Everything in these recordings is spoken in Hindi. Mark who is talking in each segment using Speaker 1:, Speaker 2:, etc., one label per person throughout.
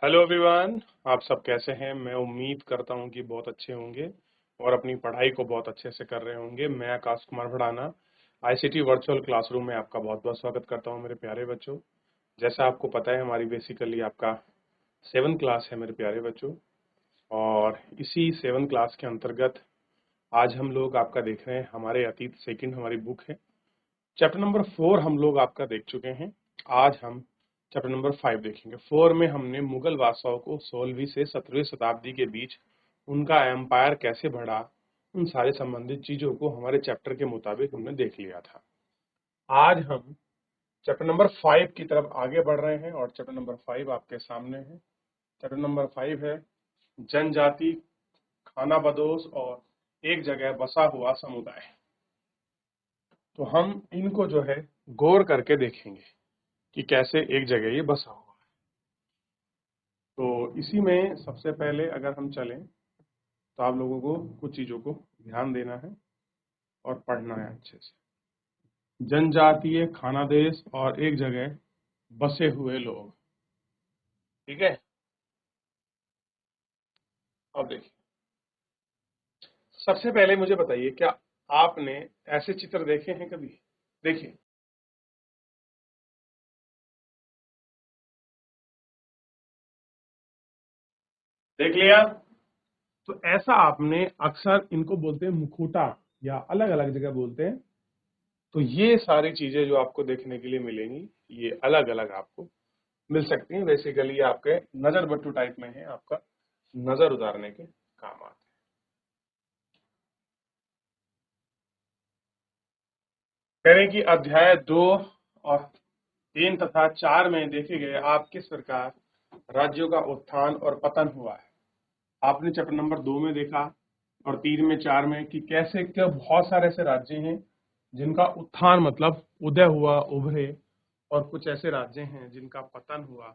Speaker 1: Hello everyone. आप सब कैसे हैं? मैं उम्मीद करता हूं कि बहुत अच्छे होंगे और अपनी पढ़ाई को बहुत अच्छे से कर रहे होंगे। मैं Aakash Kumar Bhadana ICT virtual classroom में आपका बहुत बहुत स्वागत करता हूं मेरे प्यारे बच्चों। जैसा आपको पता है, हमारी बेसिकली आपका 7 क्लास है मेरे प्यारे बच्चों, और इसी 7 क्लास के अंतर्गत आज हम लोग आपका देख रहे हैं हमारे अतीत सेकंड हमारी बुक है। चैप्टर नंबर 4 हम लोग आपका देख चुके हैं। आज हम चैप्टर नंबर 5 देखेंगे। 4 में हमने मुगल बादशाहों को 16वीं से 17वीं शताब्दी के बीच उनका एम्पायर कैसे बढ़ा, उन सारे संबंधित चीजों को हमारे चैप्टर के मुताबिक हमने देख लिया था। आज हम चैप्टर नंबर 5 की तरफ आगे बढ़ रहे हैं और चैप्टर नंबर 5 आपके सामने है। चैप्टर नंबर 5 है जनजाति, खानाबदोश और एक जगह बसा हुआ समुदाय। तो हम इनको जो है गौर करके देखेंगे कि कैसे एक जगह ये बसा हुआ है। तो इसी में सबसे पहले अगर हम चलें तो आप लोगों को कुछ चीजों को ध्यान देना है और पढ़ना है अच्छे से। जनजातीय, खानादेश और एक जगह बसे हुए लोग। ठीक है, अब देखिए, सबसे पहले मुझे बताइए, क्या आपने ऐसे चित्र देखे हैं कभी? देखिए, देख लिया? तो ऐसा आपने अक्सर इनको बोलते हैं मुखौटा, या अलग अलग जगह बोलते हैं। तो ये सारी चीजें जो आपको देखने के लिए मिलेंगी, ये अलग अलग आपको मिल सकती हैं। बेसिकली आपके नजर बट्टू टाइप में है, आपका नजर उतारने के काम आते हैं। कह रहे हैं कि अध्याय 2 और 3 तथा 4 में देखे गए आप किस प्रकार राज्यों का उत्थान और पतन हुआ है। आपने चैप्टर नंबर 2 में देखा और 3 में, 4 में कि कैसे क्या बहुत सारे ऐसे राज्य हैं जिनका उत्थान मतलब उदय हुआ, उभरे, और कुछ ऐसे राज्य हैं जिनका पतन हुआ,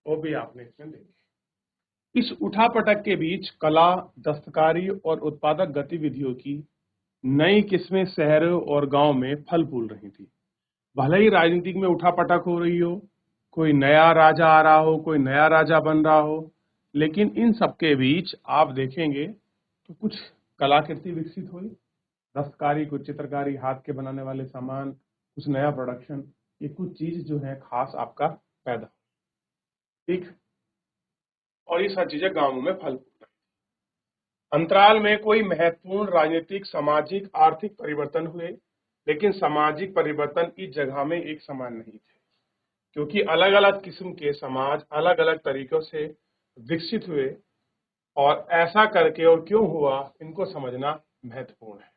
Speaker 1: वो भी आपने इसमें देखे। इस उठापटक के बीच कला, दस्तकारी और उत्पादक गतिविधियों की नई किस्में शहरों और गांव में फल फूल रही थी। भले ही राजनीतिक में उठापटक हो रही हो, कोई नया राजा आ रहा हो, कोई नया राजा बन रहा हो, लेकिन इन सबके बीच आप देखेंगे तो कुछ कलाकृति विकसित हुई, दस्तकारी, कुछ चित्रकारी, हाथ के बनाने वाले सामान, कुछ नया प्रोडक्शन, ये कुछ चीज जो है खास आपका पैदा। ठीक, और ये सारी चीजें गांवों में फल फूल रही। अंतराल में कोई महत्वपूर्ण राजनीतिक, सामाजिक, आर्थिक परिवर्तन हुए, लेकिन सामाजिक परिवर्तन की जगह में एक समान नहीं थे, क्योंकि अलग अलग किस्म के समाज अलग अलग तरीकों से विकसित हुए, और ऐसा करके और क्यों हुआ, इनको समझना महत्वपूर्ण है।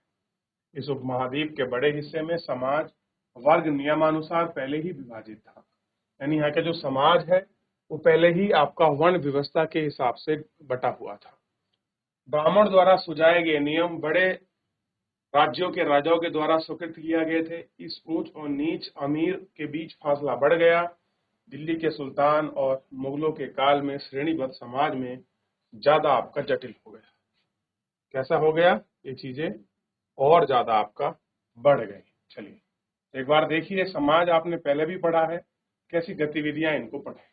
Speaker 1: इस उपमहाद्वीप के बड़े हिस्से में समाज वर्ग नियमानुसार पहले ही विभाजित था। यानी यहाँ का जो समाज है वो पहले ही आपका वर्ण व्यवस्था के हिसाब से बटा हुआ था। ब्राह्मण द्वारा सुझाए गए नियम बड़े राज्यों के राजाओं के द्वारा स्वीकृत किया गए थे। इस ऊंच और नीच, अमीर के बीच फासला बढ़ गया। दिल्ली के सुल्तान और मुगलों के काल में श्रेणीबद्ध समाज में ज्यादा आपका जटिल हो गया। कैसा हो गया? ये चीजें और ज्यादा आपका बढ़ गई। चलिए एक बार देखिए, समाज आपने पहले भी पढ़ा है, कैसी गतिविधियां इनको पढ़े।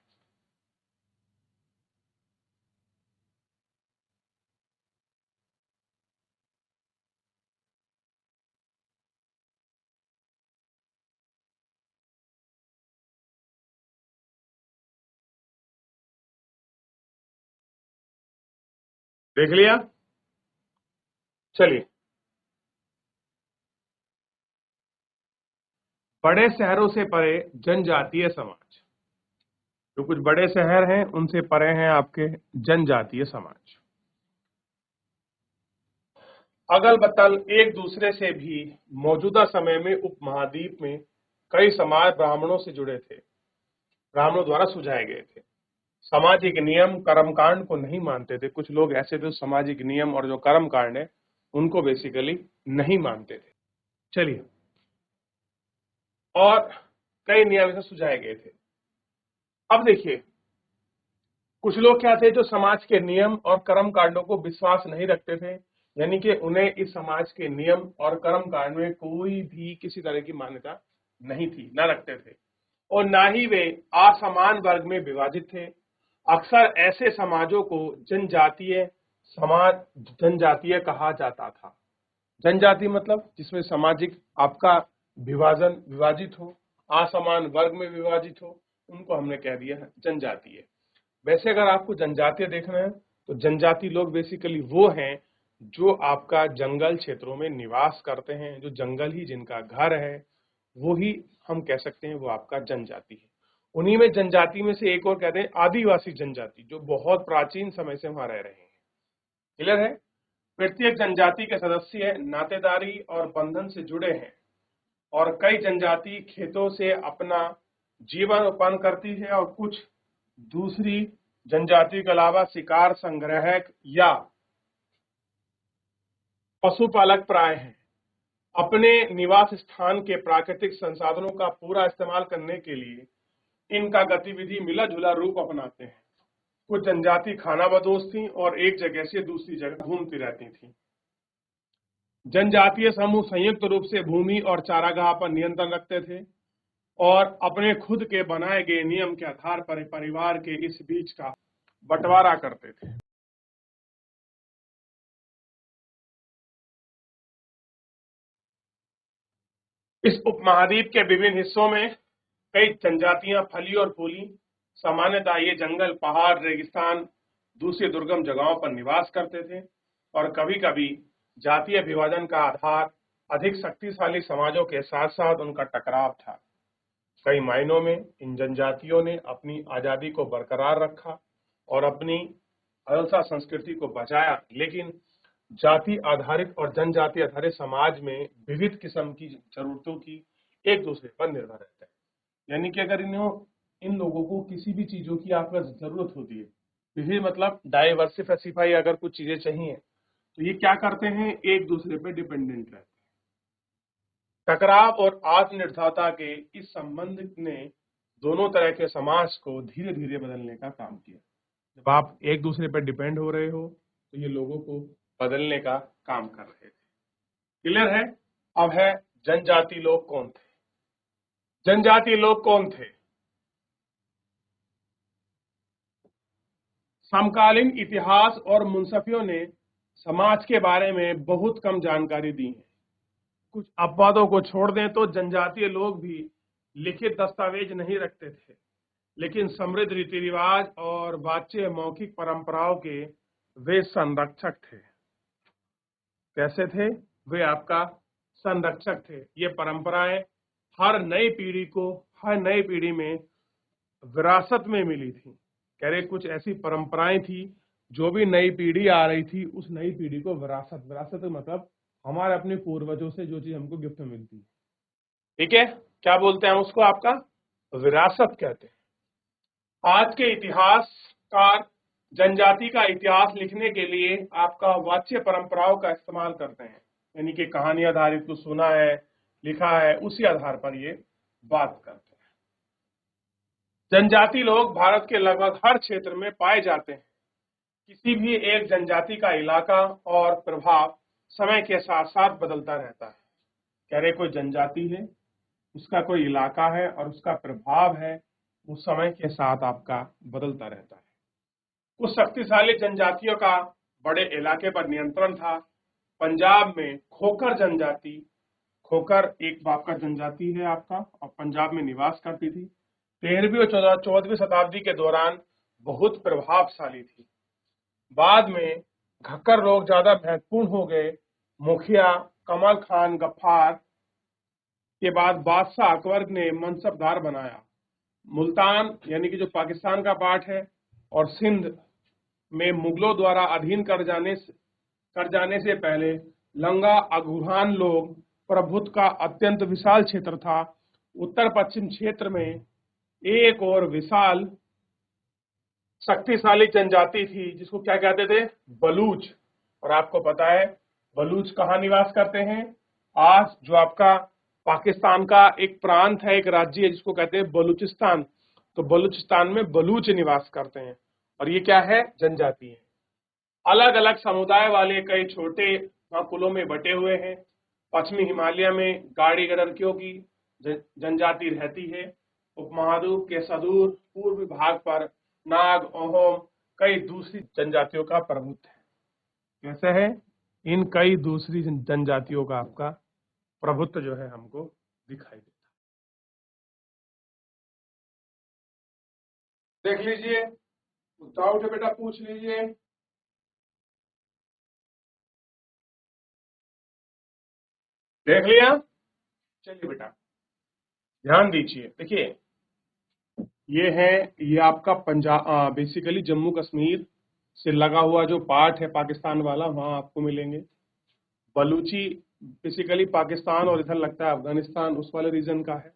Speaker 1: देख लिया? चलिए, बड़े शहरों से परे जनजातीय समाज। जो कुछ बड़े शहर हैं उनसे परे हैं आपके जनजातीय समाज। अगल बगल एक दूसरे से भी मौजूदा समय में उपमहाद्वीप में कई समाज ब्राह्मणों से जुड़े थे, ब्राह्मणों द्वारा सुझाए गए थे। सामाजिक नियम, कर्मकांड को नहीं मानते थे। कुछ लोग ऐसे थे सामाजिक नियम और जो कर्म कांड है उनको बेसिकली नहीं मानते थे। चलिए, और कई नियम ऐसे सुझाए गए थे। अब देखिए, कुछ लोग क्या थे जो समाज के नियम और कर्म कांडों को विश्वास नहीं रखते थे, यानी कि उन्हें इस समाज के नियम और कर्म कांड में कोई भी किसी तरह की मान्यता नहीं थी, न रखते थे, और ना ही वे असमान वर्ग में विभाजित थे। अक्सर ऐसे समाजों को जनजातीय कहा जाता था। जनजाति मतलब जिसमें सामाजिक आपका विभाजित हो, असमान वर्ग में विभाजित हो, उनको हमने कह दिया है जनजातीय। वैसे अगर आपको जनजातीय देखना है तो जनजाति लोग बेसिकली वो हैं जो आपका जंगल क्षेत्रों में निवास करते हैं, जो जंगल ही जिनका घर है, वो ही हम कह सकते हैं वो आपका जनजाति है। उन्हीं में जनजाति में से एक और कहते हैं आदिवासी जनजाति, जो बहुत प्राचीन समय से वहां रह रहे हैं। क्लियर है? प्रत्येक जनजाति के सदस्य नातेदारी और बंधन से जुड़े हैं और कई जनजाति खेतों से अपना जीवन उत्पन्न करती है और कुछ दूसरी जनजाति के अलावा शिकार संग्राहक या पशुपालक प्राय हैं। अपने निवास स्थान के प्राकृतिक संसाधनों का पूरा इस्तेमाल करने के लिए इनका गतिविधि मिला जुला रूप अपनाते हैं। कुछ जनजाति खानाबदोश थी और एक जगह से दूसरी जगह घूमती रहती थी। जनजातीय समूह संयुक्त रूप से भूमि और चारागाह पर नियंत्रण रखते थे और अपने खुद के बनाए गए नियम के आधार पर परिवार के इस बीच का बंटवारा करते थे। इस उपमहाद्वीप के विभिन्न हिस्सों में कई जनजातियां फली और फूली। सामान्यतः ये जंगल, पहाड़, रेगिस्तान, दूसरी दुर्गम जगहों पर निवास करते थे और कभी-कभी जातीय विभाजन का आधार अधिक शक्तिशाली समाजों के साथ साथ उनका टकराव था। कई मायनों में इन जनजातियों ने अपनी आजादी को बरकरार रखा और अपनी अहिंसा संस्कृति को बचाया, लेकिन जाति आधारित और जनजाति आधारित समाज में विविध किस्म की जरूरतों की एक दूसरे पर निर्भर रहता है। यानी कि अगर इन लोगों को किसी भी चीजों की आपको जरूरत होती है, विविध मतलब डाइवर्सिफाई, अगर कुछ चीजें चाहिए तो ये क्या करते हैं, एक दूसरे पे डिपेंडेंट रहते हैं। टकराव और आत्मनिर्भरता के इस संबंध ने दोनों तरह के समाज को धीरे धीरे बदलने का काम किया। जब आप एक दूसरे पर डिपेंड हो रहे हो तो ये लोगों को बदलने का काम कर रहे थे। क्लियर है? अब है जनजाति लोग कौन थे। जनजाति लोग कौन थे? समकालीन इतिहास और मुंसफियों ने समाज के बारे में बहुत कम जानकारी दी है। कुछ अपवादों को छोड़ दें तो जनजातीय लोग भी लिखित दस्तावेज नहीं रखते थे, लेकिन समृद्ध रीति रिवाज और वाच्य मौखिक परंपराओं के वे संरक्षक थे। कैसे थे? वे आपका संरक्षक थे। ये परंपराएं हर नई पीढ़ी में विरासत में मिली थी। कह रहे कुछ ऐसी परंपराएं थी जो भी नई पीढ़ी आ रही थी, उस नई पीढ़ी को विरासत मतलब हमारे अपने पूर्वजों से जो चीज हमको गिफ्ट में मिलती है। ठीक है? क्या बोलते हैं उसको? आपका विरासत कहते हैं। आज के इतिहासकार जनजाति का इतिहास लिखने के लिए आपका वाच्य परंपराओं का इस्तेमाल करते हैं, यानी कि कहानी आधारित कुछ सुना है, लिखा है, उसी आधार पर ये बात करते हैं। जनजाति लोग भारत के लगभग हर क्षेत्र में पाए जाते हैं। किसी भी एक जनजाति का इलाका और प्रभाव समय के साथ साथ बदलता रहता है। कह रहे कोई जनजाति है, उसका कोई इलाका है और उसका प्रभाव है, वो समय के साथ आपका बदलता रहता है। कुछ शक्तिशाली जनजातियों का बड़े इलाके पर नियंत्रण था। पंजाब में खोखर जनजाति, खोखर एक आपका जनजाति है आपका, और पंजाब में निवास करती थी। 13वीं और 14वीं शताब्दी के दौरान बहुत प्रभावशाली थी। बाद में घक्कर लोग ज्यादा महत्वपूर्ण हो गए। मुखिया कमल खान गफ्फार के बाद बादशाह अकबर ने मनसबदार बनाया। मुल्तान यानी कि जो पाकिस्तान का पार्ट है और सिंध में मुगलों द्वारा अधीन कर जाने से पहले लंगा अगुहान लोग प्रभुत्व का अत्यंत विशाल क्षेत्र था। उत्तर पश्चिम क्षेत्र में एक और विशाल शक्तिशाली जनजाति थी जिसको क्या कहते थे? बलूच। और आपको पता है बलूच कहाँ निवास करते हैं? आज जो आपका पाकिस्तान का एक प्रांत है, एक राज्य है जिसको कहते हैं बलूचिस्तान, तो बलूचिस्तान में बलूच निवास करते हैं और ये क्या है? जनजाति है। अलग अलग समुदाय वाले कई छोटे कुलों में बटे हुए हैं। पश्चिमी हिमालय में गाड़ी गडरकियों की जनजाति रहती है। उपमहाद्वीप के सुदूर पूर्वी भाग पर नाग, अहोम, कई दूसरी जनजातियों का प्रभुत्व है। कैसे है? इन कई दूसरी जनजातियों का आपका प्रभुत्व जो है हमको दिखाई देता है। देख लीजिए, डाउट है बेटा पूछ लीजिए। देख लिया? चलिए बेटा ध्यान दीजिए। देखिए ये है, ये आपका पंजाब, बेसिकली जम्मू कश्मीर से लगा हुआ जो पार्ट है पाकिस्तान वाला, वहां आपको मिलेंगे। बलूची बेसिकली पाकिस्तान और इधर लगता है अफगानिस्तान उस वाले रीजन का है।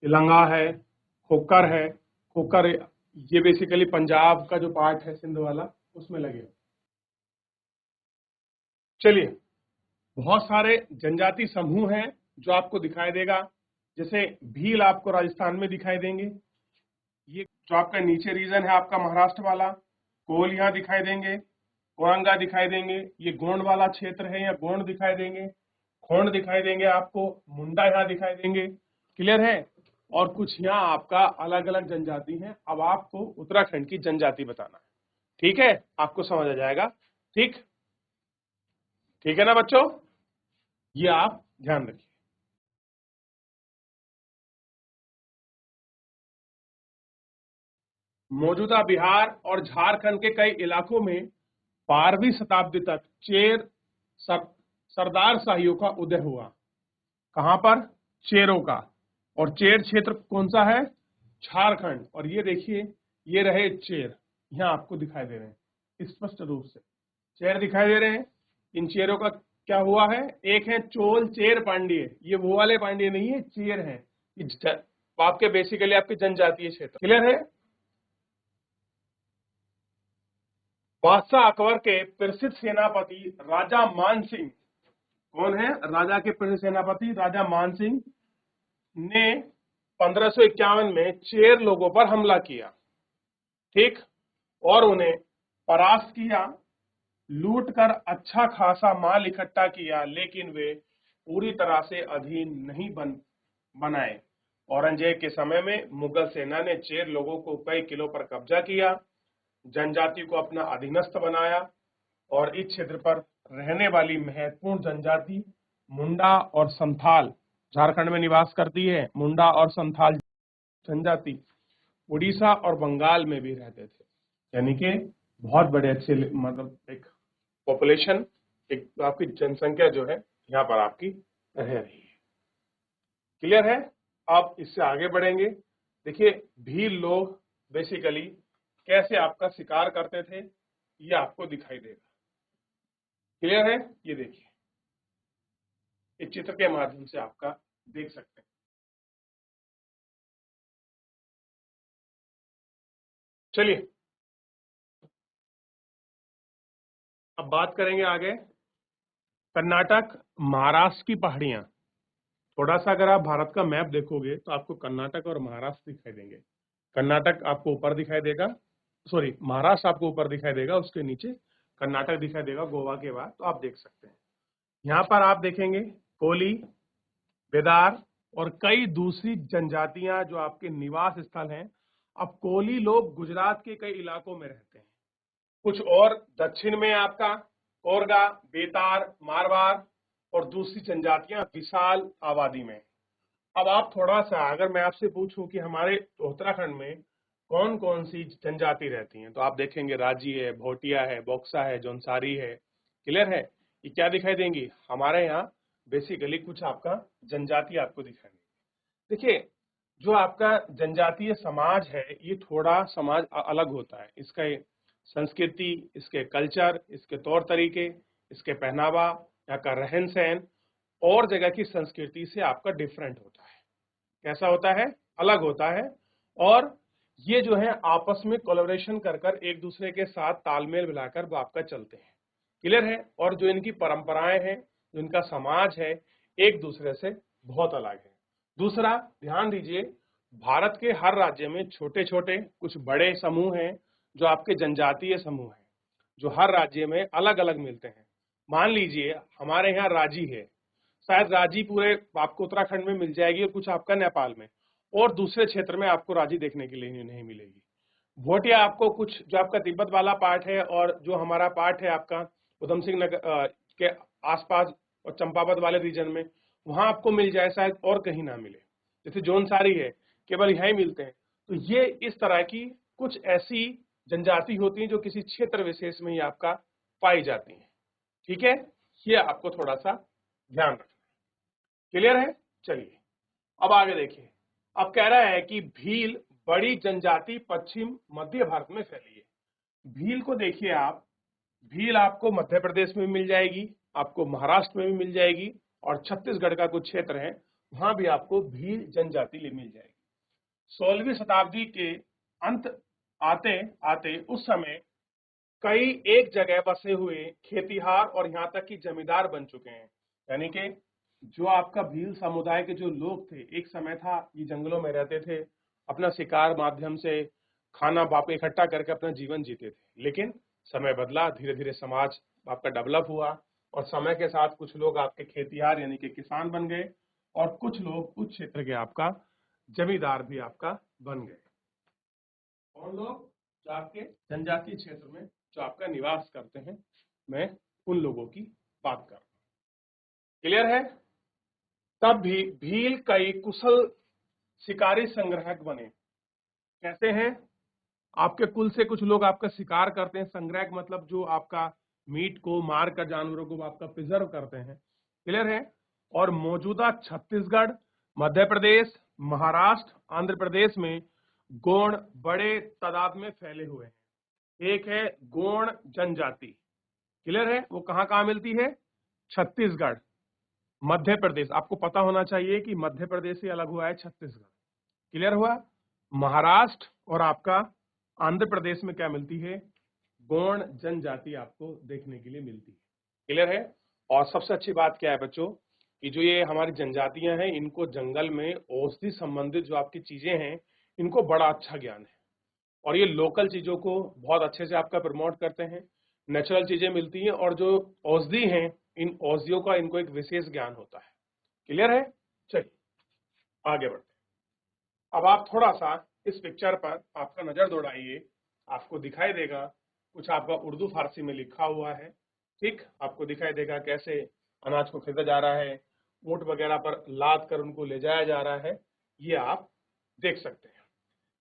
Speaker 1: तिलंगा है, खोकर है, खोकर ये बेसिकली पंजाब का जो पार्ट है सिंध वाला उसमें लगे। चलिए, बहुत सारे जनजाति समूह हैं जो आपको दिखाई देगा। जैसे भील आपको राजस्थान में दिखाई देंगे। ये जो आपका नीचे रीजन है आपका महाराष्ट्र वाला, कोल यहाँ दिखाई देंगे, औरंगा दिखाई देंगे, ये गोंड वाला क्षेत्र है, या गोंड दिखाई देंगे, खोंड दिखाई देंगे आपको, मुंडा यहाँ दिखाई देंगे। क्लियर है? और कुछ यहाँ आपका अलग अलग जनजाति हैं। अब आपको उत्तराखंड की जनजाति बताना है। ठीक है, आपको समझ आ जाएगा। ठीक ठीक है ना बच्चों? ये आप ध्यान रखिए। मौजूदा बिहार और झारखंड के कई इलाकों में 12वीं शताब्दी तक चेर सर, सरदार शाहियों का उदय हुआ। कहां पर? चेरों का। और चेर क्षेत्र कौन सा है? झारखंड। और ये देखिए, ये रहे चेर, यहाँ आपको दिखाई दे रहे हैं स्पष्ट रूप से चेर दिखाई दे रहे हैं। इन चेरों का क्या हुआ है? एक है चोल चेर पांड्य, ये वो वाले पांड्य नहीं है, चेर है। आपके बेसिकली आपके जनजातीय क्षेत्र। क्लियर है? बादशाह अकबर के प्रसिद्ध सेनापति राजा मान सिंह, कौन है? राजा के प्रसिद्ध सेनापति राजा मान सिंह ने 1551 में चेर लोगों पर हमला किया। ठीक, और उन्हें परास्त किया, लूट कर अच्छा खासा माल इकट्ठा किया, लेकिन वे पूरी तरह से अधीन नहीं बनाए। औरंगजेब के समय में मुगल सेना ने चेर लोगों को कई किलों पर कब्जा किया, जनजाति को अपना अधीनस्थ बनाया, और इस क्षेत्र पर रहने वाली महत्वपूर्ण जनजाति मुंडा और संथाल झारखंड में निवास करती है। मुंडा और संथाल जनजाति उड़ीसा और बंगाल में भी रहते थे। यानी कि बहुत बड़े अच्छे, मतलब एक पॉपुलेशन, एक आपकी जनसंख्या जो है यहाँ पर आपकी रह रही है। क्लियर है? आप इससे आगे बढ़ेंगे। देखिए भील लोग बेसिकली कैसे आपका शिकार करते थे, ये आपको दिखाई देगा। क्लियर है? ये देखिए, इस चित्र के माध्यम से आपका देख सकते हैं। चलिए अब बात करेंगे आगे। कर्नाटक, महाराष्ट्र की पहाड़ियां। थोड़ा सा अगर आप भारत का मैप देखोगे तो आपको कर्नाटक और महाराष्ट्र दिखाई देंगे। कर्नाटक आपको ऊपर दिखाई देगा, सॉरी महाराष्ट्र आपको ऊपर दिखाई देगा, उसके नीचे कर्नाटक दिखाई देगा गोवा के बाद। तो आप देख सकते हैं यहाँ पर आप देखेंगे कोली, बेदार और कई दूसरी जनजातियां जो आपके निवास स्थल हैं। अब कोली लोग गुजरात के कई इलाकों में रहते हैं। कुछ और दक्षिण में आपका कोरगा, बेतार, मारवाड़ और दूसरी जनजातियां विशाल आबादी में। अब आप थोड़ा सा, अगर मैं आपसे पूछूं कि हमारे उत्तराखंड में कौन कौन सी जनजाति रहती हैं, तो आप देखेंगे राजी है, भोटिया है, बोक्सा है, जौनसारी है। क्लियर है? ये क्या दिखाई देंगी? हमारे यहाँ बेसिकली कुछ आपका जनजाति आपको दिखाई देंगी। देखिए जो आपका जनजातीय समाज है, ये थोड़ा समाज अलग होता है। इसका संस्कृति, इसके कल्चर, इसके तौर तरीके, इसके पहनावा, यहाँ का रहन सहन और जगह की संस्कृति से आपका डिफरेंट होता है। कैसा होता है? अलग होता है। और ये जो है आपस में कोलैबोरेशन कर कर एक दूसरे के साथ तालमेल मिलाकर वो आपका चलते हैं। क्लियर है? और जो इनकी परंपराएं हैं, जो इनका समाज है, एक दूसरे से बहुत अलग है। दूसरा, ध्यान दीजिए, भारत के हर राज्य में छोटे छोटे कुछ बड़े समूह हैं जो आपके जनजातीय समूह हैं, जो हर राज्य में अलग अलग मिलते हैं। मान लीजिए हमारे यहाँ राजी है, शायद राजी पूरे आपको उत्तराखंड में मिल जाएगी और कुछ आपका नेपाल में, और दूसरे क्षेत्र में आपको राजी देखने के लिए नहीं मिलेगी। भोटिया आपको कुछ जो आपका तिब्बत वाला पार्ट है और जो हमारा पार्ट है आपका उधम सिंह नगर के आसपास और चंपावत वाले रीजन में, वहां आपको मिल जाए, शायद और कहीं ना मिले। जैसे जौनसारी है, केवल यहाँ ही मिलते हैं। तो ये इस तरह की कुछ ऐसी जनजाति होती हैं जो किसी क्षेत्र विशेष में ही आपका पाई जाती हैं। ठीक है, ये आपको थोड़ा सा ध्यान रखना। क्लियर है? चलिए अब आगे देखिए। अब कह रहा है कि भील बड़ी जनजाति पश्चिम मध्य भारत में फैली है। भील को देखिए आप, भील आपको मध्य प्रदेश में भी मिल जाएगी, आपको महाराष्ट्र में भी मिल जाएगी, और छत्तीसगढ़ का कुछ क्षेत्र है वहां भी आपको भील जनजाति मिल जाएगी। 16वीं शताब्दी के अंत आते आते उस समय कई एक जगह बसे हुए खेतिहार और यहाँ तक कि जमींदार बन चुके हैं। यानी कि जो आपका भील समुदाय के जो लोग थे, एक समय था ये जंगलों में रहते थे, अपना शिकार माध्यम से खाना बाप इकट्ठा करके अपना जीवन जीते थे। लेकिन समय बदला, धीरे धीरे समाज आपका डेवलप हुआ और समय के साथ कुछ लोग आपके खेतिहार यानी कि किसान बन गए और कुछ लोग उस क्षेत्र के आपका जमींदार भी आपका बन गए। और लोग जो आपके जनजातीय क्षेत्र में जो आपका निवास करते हैं, मैं उन लोगों की बात कर रहा हूं। क्लियर है? तब भी भील कई कुशल शिकारी संग्राहक बने। कैसे हैं? आपके कुल से कुछ लोग आपका शिकार करते हैं, संग्राहक मतलब जो आपका मीट को मार कर जानवरों को आपका प्रिजर्व करते हैं। क्लियर है? और मौजूदा छत्तीसगढ़, मध्य प्रदेश, महाराष्ट्र, आंध्र प्रदेश में गोंड बड़े तादाद में फैले हुए हैं। एक है गोंड जनजाति। क्लियर है? वो कहां कहां मिलती है? छत्तीसगढ़, मध्य प्रदेश, आपको पता होना चाहिए कि मध्य प्रदेश से अलग हुआ है छत्तीसगढ़। क्लियर हुआ? महाराष्ट्र और आपका आंध्र प्रदेश में क्या मिलती है? गोंड जनजाति आपको देखने के लिए मिलती है। क्लियर है? और सबसे अच्छी बात क्या है बच्चों कि जो ये हमारी जनजातियां हैं, इनको जंगल में औषधि संबंधित जो आपकी चीजें हैं, इनको बड़ा अच्छा ज्ञान है और ये लोकल चीजों को बहुत अच्छे से आपका प्रमोट करते हैं। नेचुरल चीजें मिलती हैं और जो औषधि हैं, इन औषधियों का इनको एक विशेष ज्ञान होता है। क्लियर है? चलिए आगे बढ़ते हैं। अब आप थोड़ा सा इस पिक्चर पर आपका नजर दौड़ाइए, आपको दिखाई देगा कुछ आपका उर्दू फारसी में लिखा हुआ है। ठीक, आपको दिखाई देगा कैसे अनाज को खरीदा जा रहा है, ऊंट वगैरह पर लाद कर उनको ले जाया जा रहा है, ये आप देख सकते हैं।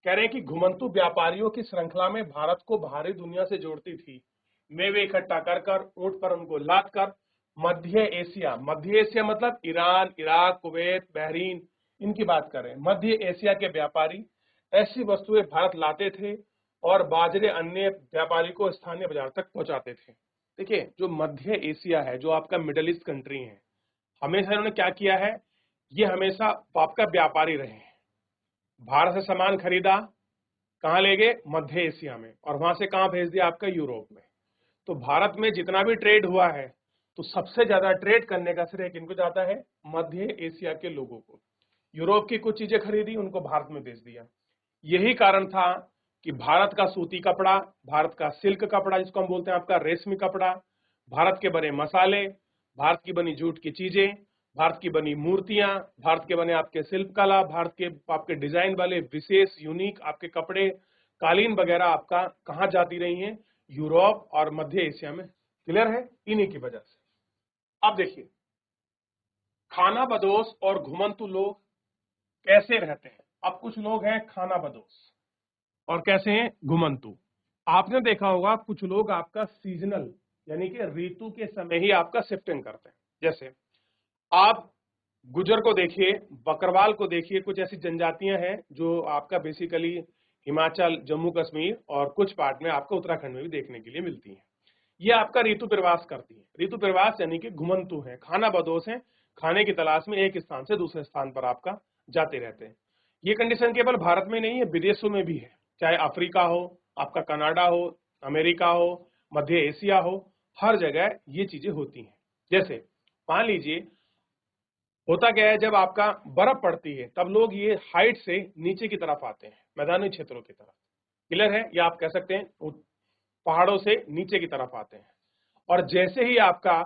Speaker 1: कह रहे हैं कि घुमंतु व्यापारियों की श्रृंखला में भारत को बाहरी दुनिया से जोड़ती थी। मेवे इकट्ठा कर कर ऊंट पर उनको लाद कर मध्य एशिया, मध्य एशिया मतलब ईरान, इराक, कुवैत, बहरीन, इनकी बात कर रहे हैं। मध्य एशिया के व्यापारी ऐसी वस्तुएं भारत लाते थे और बाजरे अन्य व्यापारी को स्थानीय बाजार तक पहुंचाते थे। देखिए, जो मध्य एशिया है, जो आपका मिडिल ईस्ट कंट्री है, हमेशा इन्होंने क्या किया है, ये हमेशा आपका व्यापारी रहे हैं। भारत से सामान खरीदा, कहाँ ले गए? मध्य एशिया में, और वहां से कहाँ भेज दिया? आपका यूरोप में। तो भारत में जितना भी ट्रेड हुआ है, तो सबसे ज्यादा ट्रेड करने का श्रेय किनको जाता है? मध्य एशिया के लोगों को। यूरोप की कुछ चीजें खरीदी, उनको भारत में भेज दिया। यही कारण था कि भारत का सूती कपड़ा, भारत का सिल्क कपड़ा जिसको हम बोलते हैं आपका रेशमी कपड़ा, भारत के बने मसाले, भारत की बनी जूट की चीजें, भारत की बनी मूर्तियां, भारत के बने आपके शिल्प कला, भारत के आपके डिजाइन वाले विशेष यूनिक आपके कपड़े, कालीन वगैरह आपका कहाँ जाती रही हैं? यूरोप और मध्य एशिया में। क्लियर है? इन्हीं की वजह से। अब देखिए, खाना बदोश और घुमंतु लोग कैसे रहते हैं। अब कुछ लोग हैं खाना बदोश और कैसे हैं? घुमंतु। आपने देखा होगा कुछ लोग आपका सीजनल यानी कि ऋतु के समय ही आपका शिफ्टिंग करते हैं। जैसे आप गुजर को देखिए, बकरवाल को देखिए, कुछ ऐसी जनजातियां हैं जो आपका बेसिकली हिमाचल, जम्मू कश्मीर और कुछ पार्ट में आपका उत्तराखंड में भी देखने के लिए मिलती हैं। ये आपका ऋतु प्रवास करती है। ऋतु प्रवास यानी कि घुमंतु है, खाना बदोश है, खाने की तलाश में एक स्थान से दूसरे स्थान पर आपका जाते रहते हैं। ये कंडीशन केवल भारत में नहीं है, विदेशों में भी है। चाहे अफ्रीका हो, आपका कनाडा हो, अमेरिका हो, मध्य एशिया हो, हर जगह ये चीजें होती हैं। जैसे मान लीजिए, होता क्या है, जब आपका बर्फ पड़ती है तब लोग ये हाइट से नीचे की तरफ आते हैं, मैदानी क्षेत्रों की तरफ। क्लियर है? या आप कह सकते हैं पहाड़ों से नीचे की तरफ आते हैं, और जैसे ही आपका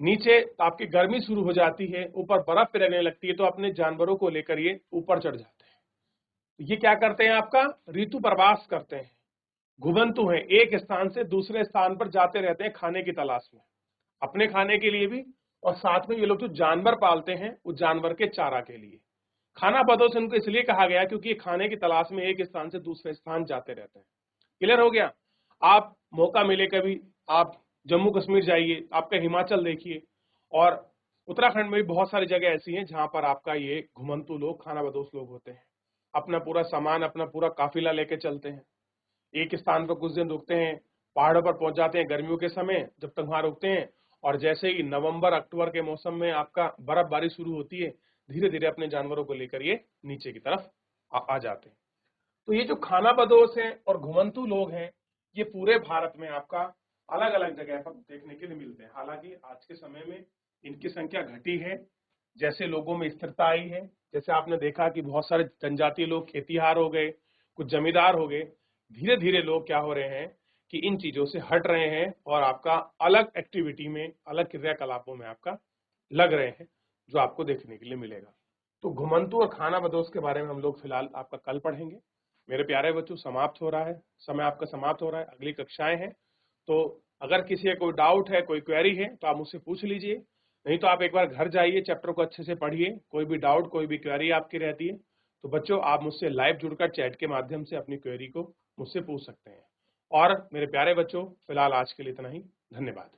Speaker 1: नीचे आपकी गर्मी शुरू हो जाती है, ऊपर बर्फ लगने लगती है, तो अपने जानवरों को लेकर ये ऊपर चढ़ जाते हैं। ये क्या करते हैं, आपका ऋतु प्रवास करते हैं, घुमंतु हैं, एक स्थान से दूसरे स्थान पर जाते रहते हैं खाने की तलाश में, अपने खाने के लिए भी, और साथ में ये लोग जो जानवर पालते हैं उस जानवर के चारा के लिए। खाना बदोश इनको इसलिए कहा गया क्योंकि ये खाने की तलाश में एक स्थान से दूसरे स्थान जाते रहते हैं। क्लियर हो गया। आप मौका मिले कभी आप जम्मू कश्मीर जाइए, आपका हिमाचल देखिए, और उत्तराखंड में भी बहुत सारी जगह ऐसी हैं जहां पर आपका ये घुमंतु लोग, खाना बदोश लोग होते हैं। अपना पूरा सामान, अपना पूरा काफिला लेके चलते हैं, एक स्थान पर कुछ दिन रुकते हैं, पहाड़ों पर पहुंच जाते हैं गर्मियों के समय जब तक वहां रुकते हैं, और जैसे ही नवंबर अक्टूबर के मौसम में आपका बर्फबारी शुरू होती है, धीरे धीरे अपने जानवरों को लेकर ये नीचे की तरफ आ जाते हैं। तो ये जो खाना बदोश हैं और घुमंतु लोग हैं, ये पूरे भारत में आपका अलग अलग जगह पर देखने के लिए मिलते हैं। हालांकि आज के समय में इनकी संख्या घटी है, जैसे लोगों में स्थिरता आई है, जैसे आपने देखा कि बहुत सारे जनजातीय लोग खेतीहार हो गए, कुछ जमींदार हो गए, धीरे धीरे लोग क्या हो रहे हैं कि इन चीजों से हट रहे हैं और आपका अलग एक्टिविटी में, अलग क्रियाकलापों में आपका लग रहे हैं, जो आपको देखने के लिए मिलेगा। तो घुमंतु और खाना बदोश के बारे में हम लोग फिलहाल आपका कल पढ़ेंगे। मेरे प्यारे बच्चों, समाप्त हो रहा है, समय आपका समाप्त हो रहा है, अगली कक्षाएं हैं। तो अगर किसी का कोई डाउट है, कोई क्वेरी है, तो आप मुझसे पूछ लीजिए, नहीं तो आप एक बार घर जाइए, चैप्टर को अच्छे से पढ़िए, कोई भी डाउट, कोई भी क्वेरी आपकी रहती है तो बच्चों आप मुझसे लाइव जुड़कर चैट के माध्यम से अपनी क्वेरी को मुझसे पूछ सकते हैं। और मेरे प्यारे बच्चों, फिलहाल आज के लिए इतना ही। धन्यवाद।